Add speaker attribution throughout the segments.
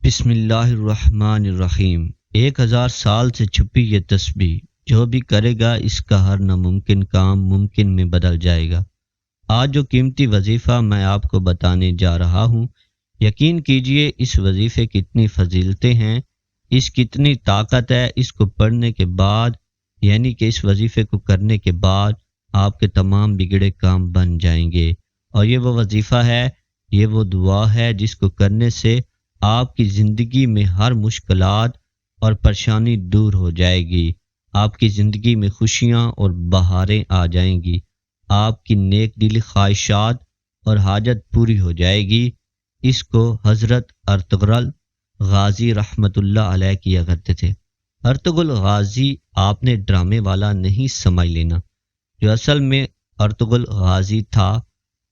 Speaker 1: بسم اللہ الرحمن الرحیم۔ 1000 سال سے چھپی یہ تسبیح، جو بھی کرے گا اس کا ہر ناممکن کام ممکن میں بدل جائے گا۔ آج جو قیمتی وظیفہ میں آپ کو بتانے جا رہا ہوں، یقین کیجئے اس وظیفے کی اتنی فضیلتیں ہیں، اس کی اتنی طاقت ہے، اس کو پڑھنے کے بعد یعنی کہ اس وظیفے کو کرنے کے بعد آپ کے تمام بگڑے کام بن جائیں گے۔ اور یہ وہ وظیفہ ہے، یہ وہ دعا ہے جس کو کرنے سے آپ کی زندگی میں ہر مشکلات اور پریشانی دور ہو جائے گی، آپ کی زندگی میں خوشیاں اور بہاریں آ جائیں گی، آپ کی نیک دلی خواہشات اور حاجت پوری ہو جائے گی۔ اس کو حضرت ارطغرل غازی رحمۃ اللہ علیہ کیا کرتے تھے۔ ارطغرل غازی آپ نے ڈرامے والا نہیں سمجھ لینا، جو اصل میں ارطغرل غازی تھا۔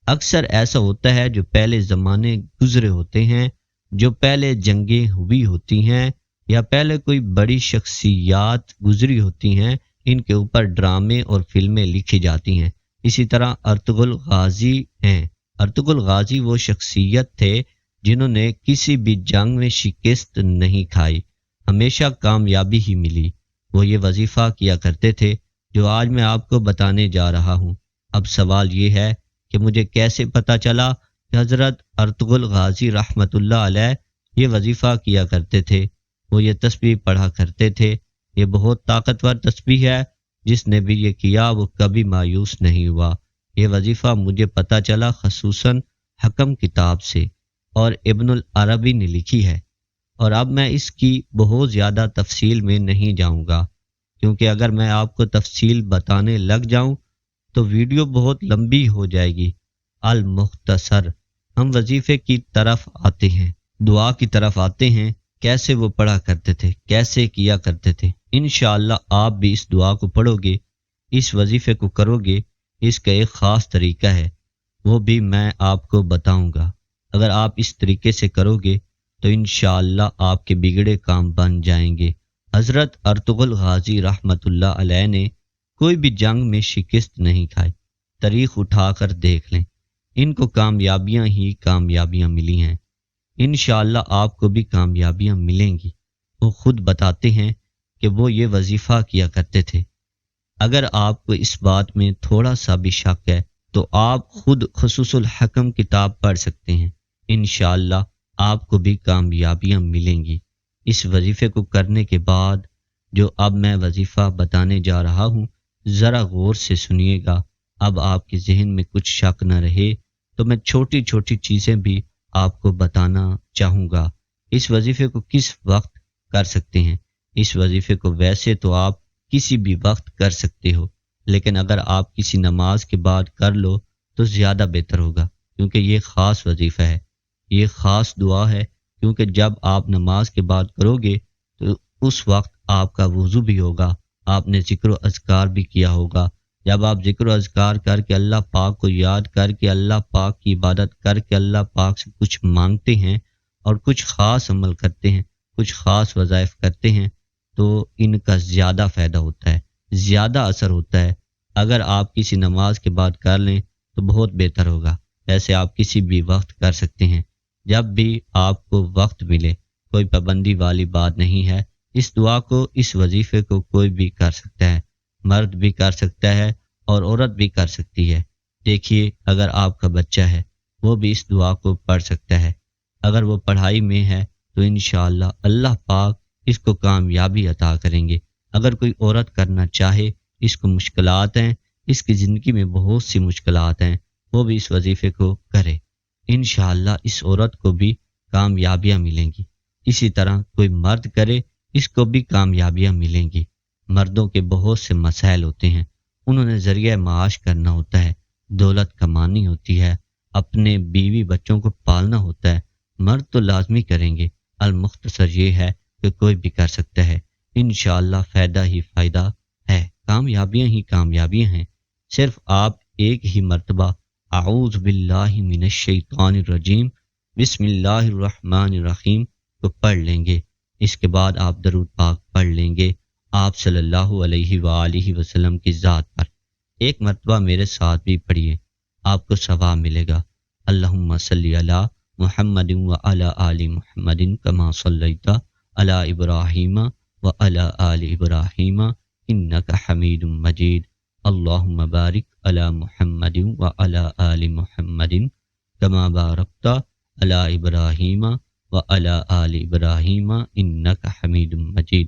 Speaker 1: اکثر ایسا ہوتا ہے جو پہلے زمانے گزرے ہوتے ہیں، جو پہلے جنگیں ہوئی ہوتی ہیں یا پہلے کوئی بڑی شخصیات گزری ہوتی ہیں، ان کے اوپر ڈرامے اور فلمیں لکھی جاتی ہیں۔ اسی طرح ارطغرل غازی ہیں۔ ارطغرل غازی وہ شخصیت تھے جنہوں نے کسی بھی جنگ میں شکست نہیں کھائی، ہمیشہ کامیابی ہی ملی۔ وہ یہ وظیفہ کیا کرتے تھے جو آج میں آپ کو بتانے جا رہا ہوں۔ اب سوال یہ ہے کہ مجھے کیسے پتہ چلا کہ حضرت ارطغرل غازی رحمۃ اللہ علیہ یہ وظیفہ کیا کرتے تھے، وہ یہ تسبیح پڑھا کرتے تھے۔ یہ بہت طاقتور تسبیح ہے، جس نے بھی یہ کیا وہ کبھی مایوس نہیں ہوا۔ یہ وظیفہ مجھے پتہ چلا خصوصاً حکم کتاب سے، اور ابن العربی نے لکھی ہے۔ اور اب میں اس کی بہت زیادہ تفصیل میں نہیں جاؤں گا، کیونکہ اگر میں آپ کو تفصیل بتانے لگ جاؤں تو ویڈیو بہت لمبی ہو جائے گی۔ المختصر ہم وظیفے کی طرف آتے ہیں، دعا کی طرف آتے ہیں۔ کیسے وہ پڑھا کرتے تھے، کیسے کیا کرتے تھے۔ انشاءاللہ آپ بھی اس دعا کو پڑھو گے، اس وظیفے کو کرو گے۔ اس کا ایک خاص طریقہ ہے، وہ بھی میں آپ کو بتاؤں گا۔ اگر آپ اس طریقے سے کرو گے تو انشاءاللہ آپ کے بگڑے کام بن جائیں گے۔ حضرت ارطغرل غازی رحمۃ اللہ علیہ نے کوئی بھی جنگ میں شکست نہیں کھائی۔ تاریخ اٹھا کر دیکھ لیں، ان کو کامیابیاں ہی کامیابیاں ملی ہیں۔ انشاءاللہ آپ کو بھی کامیابیاں ملیں گی۔ وہ خود بتاتے ہیں کہ وہ یہ وظیفہ کیا کرتے تھے۔ اگر آپ کو اس بات میں تھوڑا سا بھی شک ہے تو آپ خود خصوص الحکم کتاب پڑھ سکتے ہیں۔ انشاءاللہ آپ کو بھی کامیابیاں ملیں گی۔ اس وظیفے کو کرنے کے بعد جو اب میں وظیفہ بتانے جا رہا ہوں، ذرا غور سے سنیے گا۔ اب آپ کے ذہن میں کچھ شک نہ رہے تو میں چھوٹی چھوٹی چیزیں بھی آپ کو بتانا چاہوں گا۔ اس وظیفے کو کس وقت کر سکتے ہیں؟ اس وظیفے کو ویسے تو آپ کسی بھی وقت کر سکتے ہو، لیکن اگر آپ کسی نماز کے بعد کر لو تو زیادہ بہتر ہوگا، کیونکہ یہ خاص وظیفہ ہے، یہ خاص دعا ہے۔ کیونکہ جب آپ نماز کے بعد کرو گے تو اس وقت آپ کا وضو بھی ہوگا، آپ نے ذکر و اذکار بھی کیا ہوگا۔ جب آپ ذکر و اذکار کر کے اللہ پاک کو یاد کر کے، اللہ پاک کی عبادت کر کے اللہ پاک سے کچھ مانگتے ہیں اور کچھ خاص عمل کرتے ہیں، کچھ خاص وظائف کرتے ہیں، تو ان کا زیادہ فائدہ ہوتا ہے، زیادہ اثر ہوتا ہے۔ اگر آپ کسی نماز کے بعد کر لیں تو بہت بہتر ہوگا۔ ایسے آپ کسی بھی وقت کر سکتے ہیں، جب بھی آپ کو وقت ملے، کوئی پابندی والی بات نہیں ہے۔ اس دعا کو، اس وظیفے کو کوئی بھی کر سکتا ہے، مرد بھی کر سکتا ہے اور عورت بھی کر سکتی ہے۔ دیکھیے، اگر آپ کا بچہ ہے وہ بھی اس دعا کو پڑھ سکتا ہے۔ اگر وہ پڑھائی میں ہے تو انشاءاللہ اللہ پاک اس کو کامیابی عطا کریں گے۔ اگر کوئی عورت کرنا چاہے، اس کو مشکلات ہیں، اس کی زندگی میں بہت سی مشکلات ہیں، وہ بھی اس وظیفے کو کرے، انشاءاللہ اس عورت کو بھی کامیابیاں ملیں گی۔ اسی طرح کوئی مرد کرے، اس کو بھی کامیابیاں ملیں گی۔ مردوں کے بہت سے مسائل ہوتے ہیں، انہوں نے ذریعہ معاش کرنا ہوتا ہے، دولت کمانی ہوتی ہے، اپنے بیوی بچوں کو پالنا ہوتا ہے، مرد تو لازمی کریں گے۔ المختصر یہ ہے کہ کوئی بھی کر سکتا ہے، انشاءاللہ فائدہ ہی فائدہ ہے، کامیابیاں ہی کامیابیاں ہیں۔ صرف آپ ایک ہی مرتبہ اعوذ باللہ من الشیطان الرجیم بسم اللہ الرحمن الرحیم کو پڑھ لیں گے۔ اس کے بعد آپ درود پاک پڑھ لیں گے آپ صلی اللہ علیہ وآلہ وسلم کی ذات پر۔ ایک مرتبہ میرے ساتھ بھی پڑھیے، آپ کو ثواب ملے گا۔ اللہم صلی علی محمد وعلی آل محمد کما صلیت علی ابراہیم وعلی آل ابراہیم انک حمید مجید اللہم بارک علی محمد وعلی آل محمد کما بارکت علی ابراہیم وعلی آل ابراہیم انک حمید مجید۔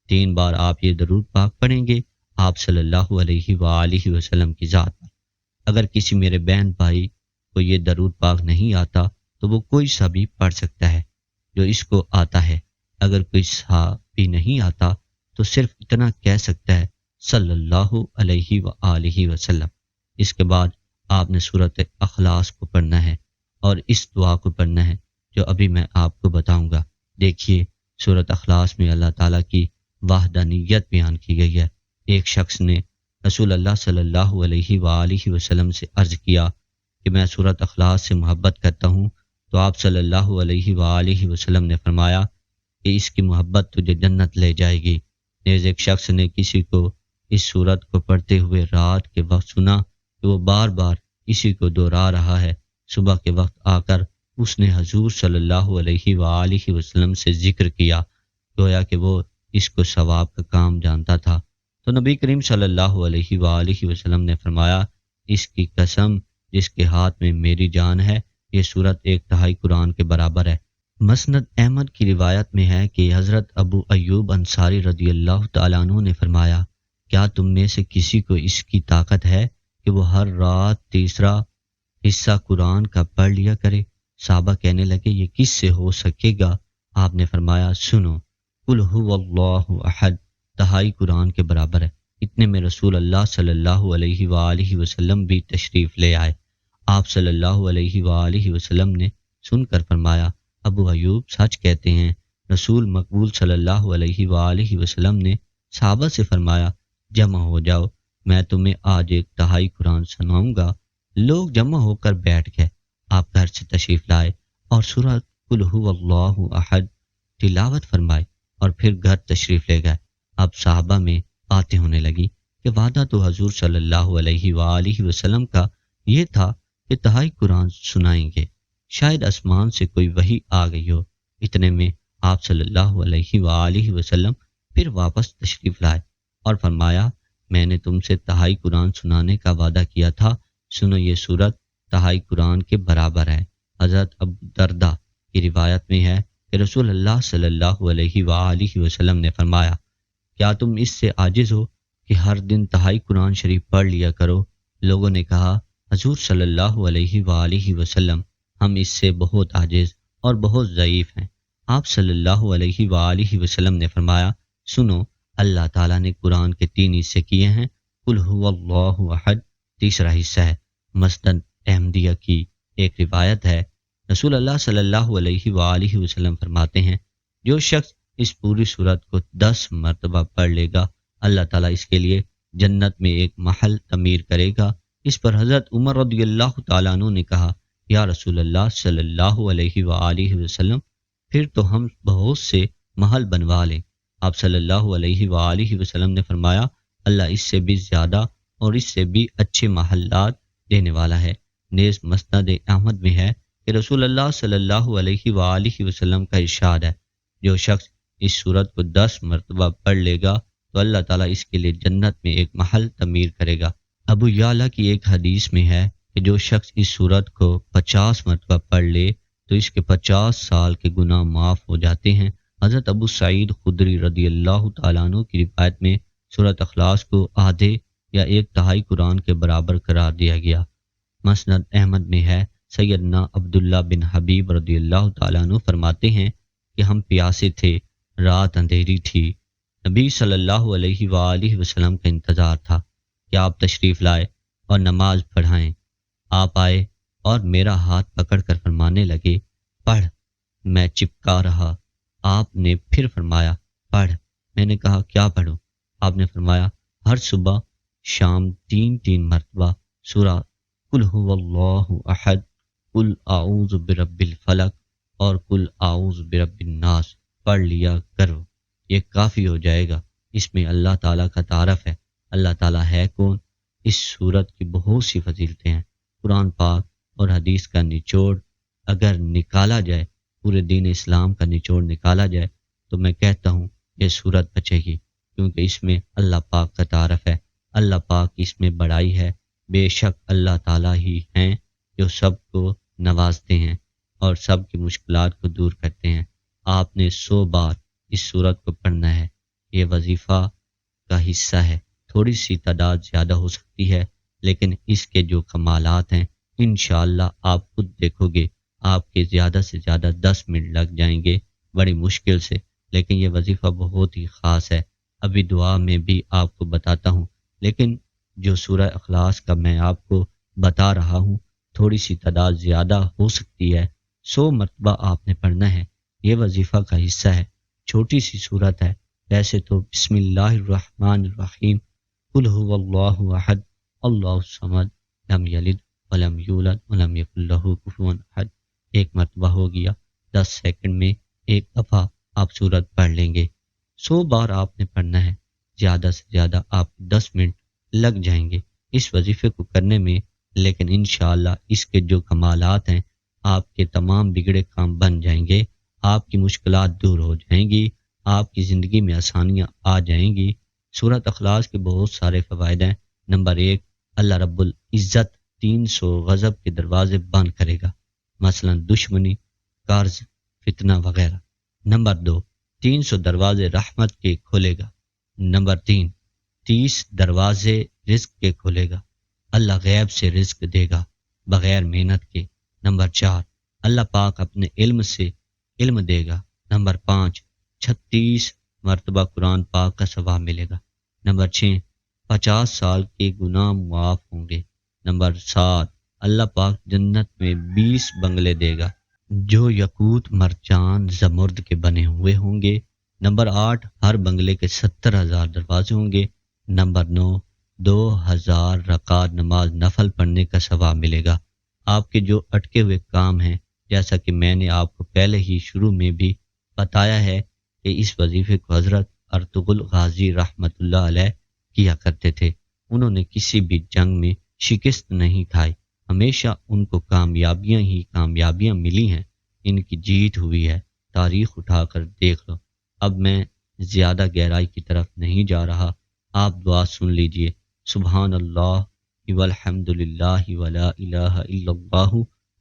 Speaker 1: 3 بار آپ یہ درود پاک پڑھیں گے آپ صلی اللہ علیہ وآلہ وسلم کی ذات پر۔ اگر کسی میرے بہن بھائی کو یہ درود پاک نہیں آتا تو وہ کوئی سا بھی پڑھ سکتا ہے جو اس کو آتا ہے۔ اگر کوئی سا بھی نہیں آتا تو صرف اتنا کہہ سکتا ہے صلی اللہ علیہ وآلہ وسلم۔ اس کے بعد آپ نے سورۃ اخلاص کو پڑھنا ہے اور اس دعا کو پڑھنا ہے جو ابھی میں آپ کو بتاؤں گا۔ دیکھیے سورۃ اخلاص میں اللہ تعالیٰ کی وحدانیت بیان کی گئی ہے۔ ایک شخص نے رسول اللہ صلی اللہ علیہ وآلہ وسلم سے عرض کیا کہ میں سورۃ اخلاص سے محبت کرتا ہوں، تو آپ صلی اللہ علیہ وآلہ وسلم نے فرمایا کہ اس کی محبت تجھے جنت لے جائے گی۔ نیز ایک شخص نے کسی کو اس سورت کو پڑھتے ہوئے رات کے وقت سنا کہ وہ بار بار اسی کو دہرا رہا ہے۔ صبح کے وقت آ کر اس نے حضور صلی اللہ علیہ وآلہ وسلم سے ذکر کیا، گویا کہ وہ اس کو ثواب کا کام جانتا تھا۔ تو نبی کریم صلی اللہ علیہ وآلہ وسلم نے فرمایا اس کی قسم جس کے ہاتھ میں میری جان ہے، یہ سورت 1/3 قرآن کے برابر ہے۔ مسند احمد کی روایت میں ہے کہ حضرت ابو ایوب انصاری رضی اللہ تعالیٰ عنہ نے فرمایا کیا تم میں سے کسی کو اس کی طاقت ہے کہ وہ ہر رات تیسرا حصہ قرآن کا پڑھ لیا کرے؟ صحابہ کہنے لگے یہ کس سے ہو سکے گا؟ آپ نے فرمایا سنو، قل هو اللہ احد 2/3 قرآن کے برابر ہے۔ اتنے میں رسول اللہ صلی اللہ علیہ وآلہ وسلم بھی تشریف لے آئے۔ آپ صلی اللہ علیہ وآلہ وسلم نے سن کر فرمایا ابو ایوب سچ کہتے ہیں۔ رسول مقبول صلی اللہ علیہ وآلہ وسلم نے صحابہ سے فرمایا جمع ہو جاؤ، میں تمہیں آج 1/3 قرآن سناؤں گا۔ لوگ جمع ہو کر بیٹھ گئے۔ آپ گھر سے تشریف لائے اور سورۃ قل هو اللہ احد تلاوت فرمائے اور پھر گھر تشریف لے گئے۔ اب صحابہ میں باتیں ہونے لگی کہ وعدہ تو حضور صلی اللہ علیہ وآلہ وسلم کا یہ تھا کہ 1/3 قرآن سنائیں گے، شاید آسمان سے کوئی وحی آ گئی ہو۔ اتنے میں آپ صلی اللہ علیہ وآلہ وسلم پھر واپس تشریف لائے اور فرمایا میں نے تم سے 1/3 قرآن سنانے کا وعدہ کیا تھا، سنو یہ سورت 1/3 قرآن کے برابر ہے۔ حضرت ابو دردہ کی روایت میں ہے کہ رسول اللہ صلی اللہ علیہ وآلہ وسلم نے فرمایا کیا تم اس سے عاجز ہو کہ ہر دن 1/3 قرآن شریف پڑھ لیا کرو؟ لوگوں نے کہا حضور صلی اللہ علیہ وآلہ وسلم ہم اس سے بہت عاجز اور بہت ضعیف ہیں۔ آپ صلی اللہ علیہ وآلہ وسلم نے فرمایا سنو، اللہ تعالیٰ نے قرآن کے 3 حصے کیے ہیں، قل هو اللہ احد تیسرا حصہ ہے۔ مسند احمدیہ کی ایک روایت ہے رسول اللہ صلی اللہ علیہ وآلہ وسلم فرماتے ہیں جو شخص اس پوری سورت کو 10 مرتبہ پڑھ لے گا اللہ تعالیٰ اس کے لیے جنت میں ایک محل تعمیر کرے گا۔ اس پر حضرت عمر رضی اللہ تعالیٰ عنہ نے کہا یا رسول اللہ صلی اللہ علیہ وآلہ وسلم پھر تو ہم بہت سے محل بنوا لیں۔ آپ صلی اللہ علیہ وآلہ وسلم نے فرمایا اللہ اس سے بھی زیادہ اور اس سے بھی اچھے محلات دینے والا ہے۔ نیز مسند احمد میں ہے کہ رسول اللہ صلی اللہ علیہ وآلہ وسلم کا ارشاد ہے جو شخص اس سورت کو 10 مرتبہ پڑھ لے گا تو اللہ تعالیٰ اس کے لیے جنت میں ایک محل تعمیر کرے گا۔ ابو یعلا کی ایک حدیث میں ہے کہ جو شخص اس سورت کو 50 مرتبہ پڑھ لے تو اس کے 50 سال کے گناہ معاف ہو جاتے ہیں۔ حضرت ابو سعید خدری رضی اللہ تعالیٰ عنہ کی روایت میں سورۃ اخلاص کو آدھے یا 1/3 قرآن کے برابر قرار دیا گیا۔ مسند احمد میں ہے سیدنا عبداللہ بن حبیب رضی اللہ تعالیٰ عنہ فرماتے ہیں کہ ہم پیاسے تھے، رات اندھیری تھی، نبی صلی اللہ علیہ وآلہ وسلم کا انتظار تھا کہ آپ تشریف لائے اور نماز پڑھائیں۔ آپ آئے اور میرا ہاتھ پکڑ کر فرمانے لگے پڑھ، میں چپکا رہا۔ آپ نے پھر فرمایا پڑھ، میں نے کہا کیا پڑھوں؟ آپ نے فرمایا ہر صبح شام 3 مرتبہ سورہ قل هو اللہ احد، قل اعوذ برب الفلق اور قل اعوذ برب الناس پڑھ لیا کرو، یہ کافی ہو جائے گا۔ اس میں اللہ تعالیٰ کا تعارف ہے، اللہ تعالیٰ ہے کون۔ اس سورت کی بہت سی فضیلتیں ہیں۔ قرآن پاک اور حدیث کا نچوڑ اگر نکالا جائے، پورے دین اسلام کا نچوڑ نکالا جائے، تو میں کہتا ہوں یہ صورت بچے گی، کیونکہ اس میں اللہ پاک کا تعارف ہے، اللہ پاک کی اس میں بڑائی ہے۔ بے شک اللہ تعالیٰ ہی ہیں جو سب کو نوازتے ہیں اور سب کی مشکلات کو دور کرتے ہیں۔ آپ نے 100 بار اس صورت کو پڑھنا ہے، یہ وظیفہ کا حصہ ہے۔ تھوڑی سی تعداد زیادہ ہو سکتی ہے، لیکن اس کے جو کمالات ہیں انشاءاللہ آپ خود دیکھو گے، آپ کے زیادہ سے زیادہ 10 منٹ لگ جائیں گے بڑی مشکل سے، لیکن یہ وظیفہ بہت ہی خاص ہے۔ ابھی دعا میں بھی آپ کو بتاتا ہوں، لیکن جو سورہ اخلاص کا میں آپ کو بتا رہا ہوں، تھوڑی سی تعداد زیادہ ہو سکتی ہے، 100 مرتبہ آپ نے پڑھنا ہے، یہ وظیفہ کا حصہ ہے۔ چھوٹی سی صورت ہے، ویسے تو بسم اللہ الرحمن الرحیم، قل هو اللہ احد اللہ الصمد لم یلد ولم یولد ولم یکن لہ کفوا احد، ایک مرتبہ ہو گیا، 10 سیکنڈ میں ایک دفعہ آپ صورت پڑھ لیں گے۔ 100 بار آپ نے پڑھنا ہے، زیادہ سے زیادہ آپ 10 منٹ لگ جائیں گے اس وظیفے کو کرنے میں، لیکن انشاءاللہ اس کے جو کمالات ہیں، آپ کے تمام بگڑے کام بن جائیں گے، آپ کی مشکلات دور ہو جائیں گی، آپ کی زندگی میں آسانیاں آ جائیں گی۔ سورۃ اخلاص کے بہت سارے فوائد ہیں۔ نمبر 1، اللہ رب العزت 300 غضب کے دروازے بند کرے گا، مثلا دشمنی، قرض، فتنہ وغیرہ۔ نمبر 2، 300 دروازے رحمت کے کھولے گا۔ نمبر 3، 30 دروازے رزق کے کھولے گا، اللہ غیب سے رزق دے گا بغیر محنت کے۔ نمبر 4، اللہ پاک اپنے علم سے علم دے گا۔ نمبر 5، 36 مرتبہ قرآن پاک کا ثواب ملے گا۔ نمبر 6، 50 سال کے گناہ معاف ہوں گے۔ نمبر 7، اللہ پاک جنت میں 20 بنگلے دے گا جو یقوت، مرجان، زمرد کے بنے ہوئے ہوں گے۔ نمبر 8، ہر بنگلے کے 70,000 دروازے ہوں گے۔ نمبر 9، 2000 رکعت نماز نفل پڑھنے کا ثواب ملے گا۔ آپ کے جو اٹکے ہوئے کام ہیں، جیسا کہ میں نے آپ کو پہلے ہی شروع میں بھی بتایا ہے کہ اس وظیفے کو حضرت ارطغرل غازی رحمۃ اللہ علیہ کیا کرتے تھے۔ انہوں نے کسی بھی جنگ میں شکست نہیں کھائی، ہمیشہ ان کو کامیابیاں ہی کامیابیاں ملی ہیں، ان کی جیت ہوئی ہے، تاریخ اٹھا کر دیکھ لو۔ اب میں زیادہ گہرائی کی طرف نہیں جا رہا، آپ دعا سن لیجئے۔ سبحان اللہ والحمد للہ ولا الہ الا اللہ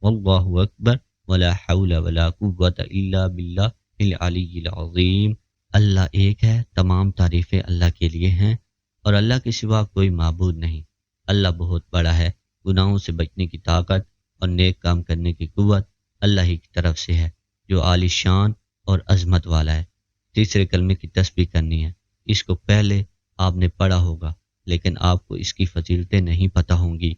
Speaker 1: واللہ اکبر ولا حول ولا قوت الا باللہ العلی العظیم۔ اللہ ایک ہے، تمام تعریفیں اللہ کے لیے ہیں اور اللہ کے سوا کوئی معبود نہیں۔ اللہ بہت بڑا ہے، گناہوں سے بچنے کی طاقت اور نیک کام کرنے کی قوت اللہ ہی کی طرف سے ہے، جو عالی شان اور عظمت والا ہے۔ تیسرے کلمے کی تسبیح کرنی ہے، اس کو پہلے آپ نے پڑھا ہوگا، لیکن آپ کو اس کی فضیلتیں نہیں پتہ ہوں گی،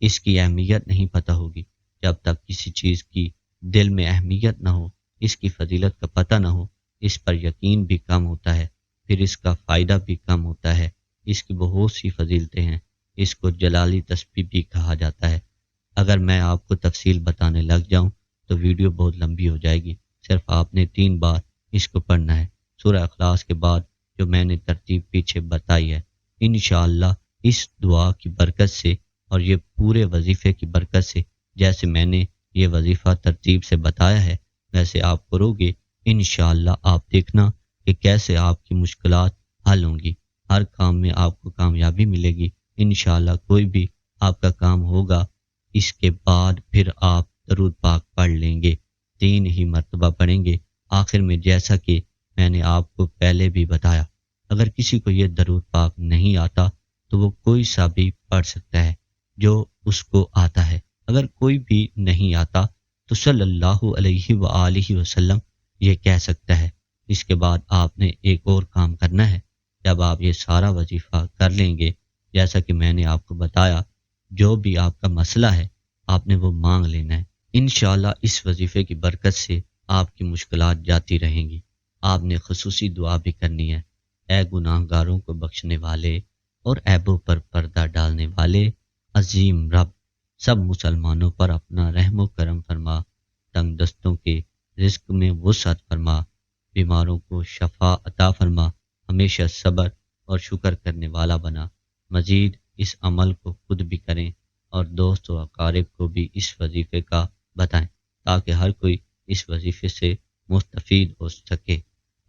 Speaker 1: اس کی اہمیت نہیں پتہ ہوگی۔ جب تک کسی چیز کی دل میں اہمیت نہ ہو، اس کی فضیلت کا پتہ نہ ہو، اس پر یقین بھی کم ہوتا ہے، پھر اس کا فائدہ بھی کم ہوتا ہے۔ اس کی بہت سی فضیلتیں ہیں، اس کو جلالی تسبیح بھی کہا جاتا ہے۔ اگر میں آپ کو تفصیل بتانے لگ جاؤں تو ویڈیو بہت لمبی ہو جائے گی، صرف آپ نے 3 بار اس کو پڑھنا ہے۔ سورہ اخلاص کے بعد جو میں نے ترتیب پیچھے بتائی ہے، انشاءاللہ اس دعا کی برکت سے اور یہ پورے وظیفے کی برکت سے، جیسے میں نے یہ وظیفہ ترتیب سے بتایا ہے ویسے آپ کرو گے، انشاءاللہ آپ دیکھنا کہ کیسے آپ کی مشکلات حل ہوں گی، ہر کام میں آپ کو کامیابی ملے گی۔ انشاءاللہ کوئی بھی آپ کا کام ہوگا، اس کے بعد پھر آپ درود پاک پڑھ لیں گے، 3 ہی مرتبہ پڑھیں گے آخر میں، جیسا کہ میں نے آپ کو پہلے بھی بتایا۔ اگر کسی کو یہ درود پاک نہیں آتا تو وہ کوئی سا بھی پڑھ سکتا ہے جو اس کو آتا ہے۔ اگر کوئی بھی نہیں آتا تو صلی اللہ علیہ وآلہ وسلم یہ کہہ سکتا ہے۔ اس کے بعد آپ نے ایک اور کام کرنا ہے، جب آپ یہ سارا وظیفہ کر لیں گے، جیسا کہ میں نے آپ کو بتایا، جو بھی آپ کا مسئلہ ہے آپ نے وہ مانگ لینا ہے۔ انشاءاللہ اس وظیفے کی برکت سے آپ کی مشکلات جاتی رہیں گی۔ آپ نے خصوصی دعا بھی کرنی ہے، اے گناہ گاروں کو بخشنے والے اور عیبوں پر پردہ ڈالنے والے عظیم رب، سب مسلمانوں پر اپنا رحم و کرم فرما، تنگ دستوں کے رزق میں وسعت فرما، بیماروں کو شفا عطا فرما، ہمیشہ صبر اور شکر کرنے والا بنا۔ مزید اس عمل کو خود بھی کریں اور دوست و اقارب کو بھی اس وظیفے کا بتائیں۔ تاکہ ہر کوئی اس وظیفے سے مستفید ہو سکے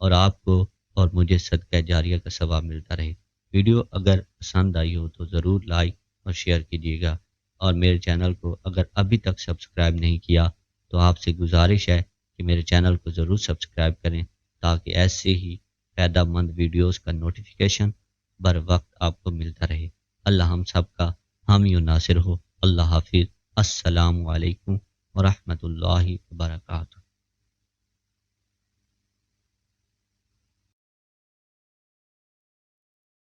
Speaker 1: اور آپ کو اور مجھے صدقہ جاریہ کا ثواب ملتا رہے۔ ویڈیو اگر پسند آئی ہو تو ضرور لائک اور شیئر کیجیے گا، اور میرے چینل کو اگر ابھی تک سبسکرائب نہیں کیا تو آپ سے گزارش ہے کہ میرے چینل کو ضرور سبسکرائب کریں تاکہ ایسے ہی فائدہ مند ویڈیوز کا نوٹیفیکیشن بر وقت آپ کو ملتا رہے۔ اللہ ہم سب کا حامی و ناصر ہو۔ اللہ حافظ۔ السلام علیکم ورحمۃ اللہ وبرکاتہ۔